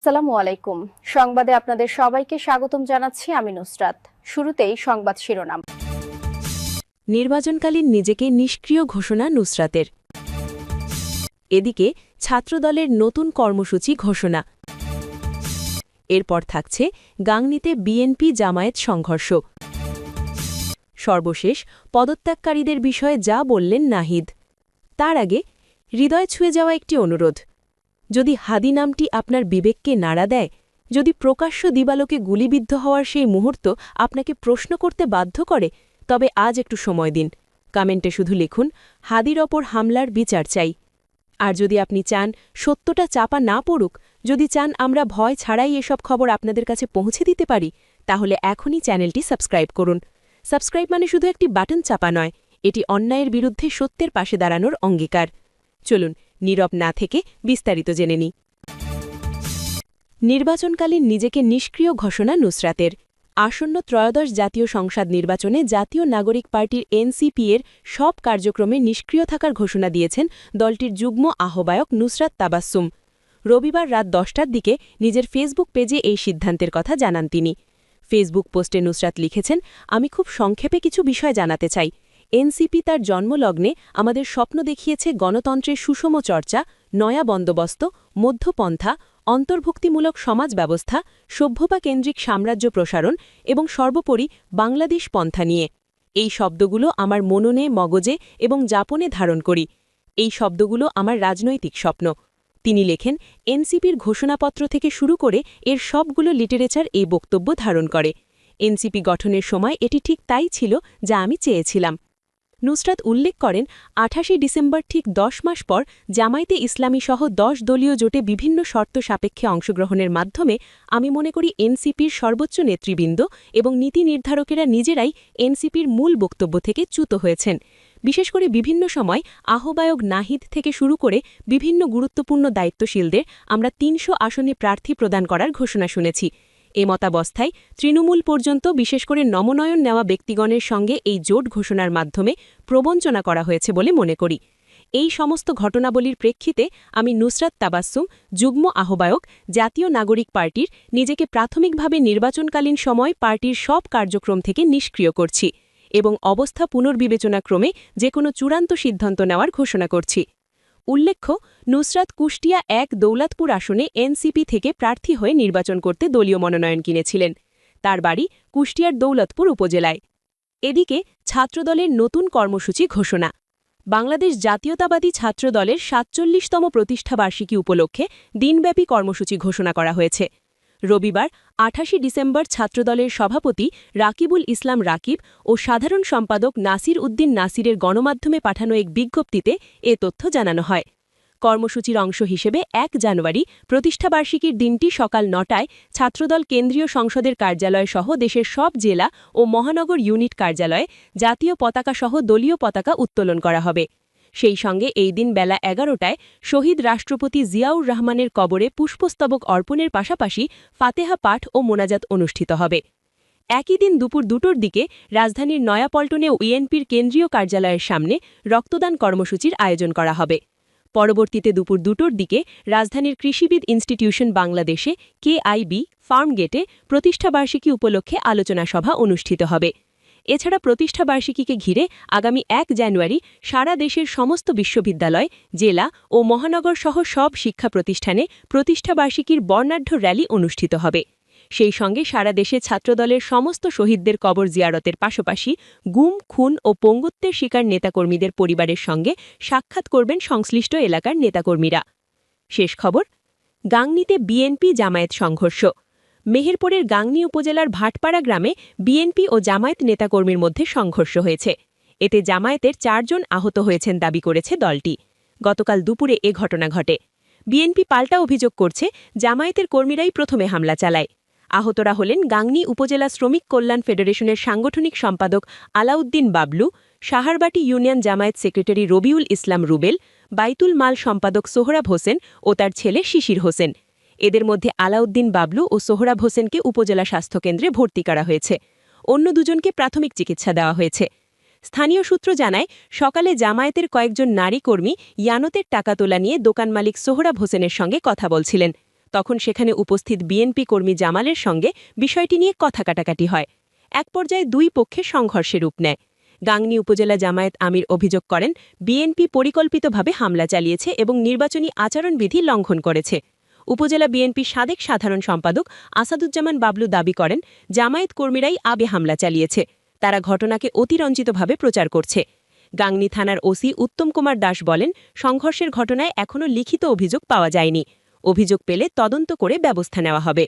আসসালামু আলাইকুম। সংবাদে আপনাদের সবাইকে স্বাগতম জানাচ্ছি আমি নুসরাত। শুরুতেই সংবাদ শিরোনাম। নির্বাচনকালীন নিজেকে নিষ্ক্রিয় ঘোষণা নুসরাতের। এদিকে ছাত্রদলের নতুন কর্মসূচি ঘোষণা। এরপর থাকছে গাংনীতে বিএনপি জামায়াত সংঘর্ষ। সর্বশেষ পদত্যাগকারীদের বিষয়ে যা বললেন নাহিদ। তার আগে হৃদয় ছুঁয়ে যাওয়া একটি অনুরোধ। যদি হাদি নামটি আপনার বিবেককে নাড়া দেয়, যদি প্রকাশ্য দিবালোকে গুলিবিদ্ধ হওয়ার সেই মুহূর্ত আপনাকে প্রশ্ন করতে বাধ্য করে, তবে আজ একটু সময় দিন। কমেন্টে শুধু লিখুন, হাদির ওপর হামলার বিচার চাই। আর যদি আপনি চান সত্যটা চাপা না পড়ুক, যদি চান আমরা ভয় ছাড়াই এসব খবর আপনাদের কাছে পৌঁছে দিতে পারি, তাহলে এখনই চ্যানেলটি সাবস্ক্রাইব করুন। সাবস্ক্রাইব মানে শুধু একটি বাটন চাপা নয়, এটি অন্যায়ের বিরুদ্ধে সত্যের পাশে দাঁড়ানোর অঙ্গীকার। চলুন নীরব না থেকে বিস্তারিত জেনে নিই। নির্বাচনকালীন নিজেকে নিষ্ক্রিয় ঘোষণা নুসরাতের। আসন্ন ত্রয়োদশ জাতীয় সংসদ নির্বাচনে জাতীয় নাগরিক পার্টির এনসিপি-এর সব কার্যক্রমে নিষ্ক্রিয় থাকার ঘোষণা দিয়েছেন দলটির যুগ্ম আহ্বায়ক নুসরাত তাবাসসুম। রবিবার রাত 10টার দিকে নিজের ফেসবুক পেজে এই সিদ্ধান্তের কথা জানান তিনি। ফেসবুক পোস্টে নুসরাত লিখেছেন, আমি খুব সংক্ষেপে কিছু বিষয় জানাতে চাই। এনসিপি তার জন্মলগ্নে আমাদের স্বপ্ন দেখিয়েছে গণতন্ত্রের সুষম চর্চা, নয়া বন্দোবস্ত, মধ্যপন্থা, অন্তর্ভুক্তিমূলক সমাজ ব্যবস্থা, সভ্যতা কেন্দ্রিক সাম্রাজ্য প্রসারণ এবং সর্বোপরি বাংলাদেশ পন্থা নিয়ে। এই শব্দগুলো আমার মননে, মগজে এবং যাপনে ধারণ করি। এই শব্দগুলো আমার রাজনৈতিক স্বপ্ন। তিনি লেখেন, এনসিপির ঘোষণাপত্র থেকে শুরু করে এর সবগুলো লিটারেচার এই বক্তব্য ধারণ করে। এনসিপি গঠনের সময় এটি ঠিক তাই ছিল যা আমি চেয়েছিলাম। নুসরাত উল্লেখ করেন, ২৮ ডিসেম্বর ঠিক ১০ মাস পর জামায়াতে ইসলামী সহ ১০ দলীয় জোটে বিভিন্ন শর্ত সাপেক্ষে অংশগ্রহণের মাধ্যমে আমি মনে করি এনসিপির সর্বোচ্চ নেতৃবৃন্দ এবং নীতি নির্ধারকেরা নিজেরাই এনসিপির মূল বক্তব্য থেকে চ্যুত হয়েছেন। বিশেষ করে বিভিন্ন সময় আহ্বায়ক নাহিদ থেকে শুরু করে বিভিন্ন গুরুত্বপূর্ণ দায়িত্বশীলদের আমরা ৩০০ আসনে প্রার্থী প্রদান করার ঘোষণা শুনেছি। এ মতাবস্থায় তৃণমূল পর্যন্ত বিশেষ করে নমনয়ন নেওয়া ব্যক্তিগণের সঙ্গে এই জোট ঘোষণার মাধ্যমে প্রবঞ্চনা করা হয়েছে বলে মনে করি। এই সমস্ত ঘটনাবলীর প্রেক্ষিতে আমি নুসরাত তাবাসসুম, যুগ্ম আহ্বায়ক, জাতীয় নাগরিক পার্টির, নিজেকে প্রাথমিকভাবে নির্বাচনকালীন সময় পার্টির সব কার্যক্রম থেকে নিষ্ক্রিয় করছি এবং অবস্থা পুনর্বিবেচনাক্রমে যে কোনো চূড়ান্ত সিদ্ধান্ত নেওয়ার ঘোষণা করছি। উল্লেখ্য, নুসরাত কুষ্টিয়া ১ দৌলতপুর আসনে এনসিপি থেকে প্রার্থী হয়ে নির্বাচন করতে দলীয় মনোনয়ন কিনেছিলেন। তার বাড়ি কুষ্টিয়ার দৌলতপুর উপজেলায়। এদিকে ছাত্রদলের নতুন কর্মসূচি ঘোষণা। বাংলাদেশ জাতীয়তাবাদী ছাত্রদলের ৪৭তম প্রতিষ্ঠাবার্ষিকী উপলক্ষে দিনব্যাপী কর্মসূচি ঘোষণা করা হয়েছে। রবিবার ২৮ ডিসেম্বর ছাত্রদলের সভাপতি রাকিবুল ইসলাম রাকিব ও সাধারণ সম্পাদক নাসির উদ্দিন নাসিরের গণমাধ্যমে পাঠানো এক বিজ্ঞপ্তিতে এ তথ্য জানানো হয়। কর্মসূচির অংশ হিসেবে ১ জানুয়ারি প্রতিষ্ঠাবার্ষিকীর দিনটি সকাল ৯টায় ছাত্রদল কেন্দ্রীয় সংসদের কার্যালয় সহ দেশের সব জেলা ও মহানগর ইউনিট কার্যালয়ে জাতীয় পতাকা সহ দলীয় পতাকা উত্তোলন করা হবে। সেই সঙ্গে এই দিন বেলা ১১টায় শহীদ রাষ্ট্রপতি জিয়াউর রহমানের কবরে পুষ্পস্তবক অর্পণের পাশাপাশি ফাতেহা পাঠ ও মোনাজাত অনুষ্ঠিত হবে। একই দিন দুপুর ২টোর দিকে রাজধানীর নয়াপল্টনে ইএনপির কেন্দ্রীয় কার্যালয়ের সামনে রক্তদান কর্মসূচির আয়োজন করা হবে। পরবর্তীতে দুপুর ২টোর দিকে রাজধানীর কৃষিবিদ ইনস্টিটিউশন বাংলাদেশে কেআইবি ফার্মগেটে প্রতিষ্ঠাবার্ষিকী উপলক্ষে আলোচনা সভা অনুষ্ঠিত হবে। এছাড়া প্রতিষ্ঠাবার্ষিকীকে ঘিরে আগামী ১ জানুয়ারি সারা দেশের সমস্ত বিশ্ববিদ্যালয়, জেলা ও মহানগর সহ সব শিক্ষা প্রতিষ্ঠানে প্রতিষ্ঠাবার্ষিকীর বর্ণাঢ্য র্যালি অনুষ্ঠিত হবে। সেই সঙ্গে সারা দেশে ছাত্রদলের সমস্ত শহীদদের কবর জিয়ারতের পাশাপাশি গুম, খুন ও পঙ্গুত্বের শিকার নেতাকর্মীদের পরিবারের সঙ্গে সাক্ষাৎ করবেন সংশ্লিষ্ট এলাকার নেতাকর্মীরা। শেষ খবর, গাংনীতে বিএনপি জামায়াত সংঘর্ষ। মেহেরপুরের গাংনী উপজেলার ভাটপাড়া গ্রামে বিএনপি ও জামায়াত নেতাকর্মীর মধ্যে সংঘর্ষ হয়েছে। এতে জামায়াতের ৪ জন আহত হয়েছেন দাবি করেছে দলটি। গতকাল দুপুরে এ ঘটনা ঘটে। বিএনপি পাল্টা অভিযোগ করছে জামায়াতের কর্মীরাই প্রথমে হামলা চালায়। আহতরা হলেন গাংনী উপজেলা শ্রমিক কল্যাণ ফেডারেশনের সাংগঠনিক সম্পাদক আলাউদ্দিন বাবলু, সাহারবাটি ইউনিয়ন জামায়াত সেক্রেটারি রবিউল ইসলাম রুবেল, বাইতুল মাল সম্পাদক সোহরাব হোসেন ও তার ছেলে শিশির হোসেন। এদের মধ্যে আলাউদ্দিন বাবলু ও সোহরাব হোসেনকে উপজেলা স্বাস্থ্যকেন্দ্রে ভর্তি করা হয়েছে। অন্য দুজনকে প্রাথমিক চিকিৎসা দেওয়া হয়েছে। স্থানীয় সূত্র জানায়, সকালে জামায়াতের কয়েকজন নারী কর্মী ইয়ানতের টাকা তোলা নিয়ে দোকান মালিক সোহরাব হোসেনের সঙ্গে কথা বলছিলেন। তখন সেখানে উপস্থিত বিএনপি কর্মী জামালের সঙ্গে বিষয়টি নিয়ে কথা কাটাকাটি হয়। এক পর্যায়ে দুই পক্ষে সংঘর্ষে রূপ নেয়। গাংনী উপজেলা জামায়াত আমির অভিযোগ করেন, বিএনপি পরিকল্পিতভাবে হামলা চালিয়েছে এবং নির্বাচনী আচরণবিধি লঙ্ঘন করেছে। উপজেলা বিএনপি সাবেক সাধারণ সম্পাদক আসাদুজ্জামান বাবলু দাবি করেন, জামায়াত কর্মীরাই আবে হামলা চালিয়েছে, তারা ঘটনাকে অতিরঞ্জিতভাবে প্রচার করছে। গাংনী থানার ওসি উত্তম কুমার দাস বলেন, সংঘর্ষের ঘটনায় এখনও লিখিত অভিযোগ পাওয়া যায়নি। অভিযোগ পেলে তদন্ত করে ব্যবস্থা নেওয়া হবে।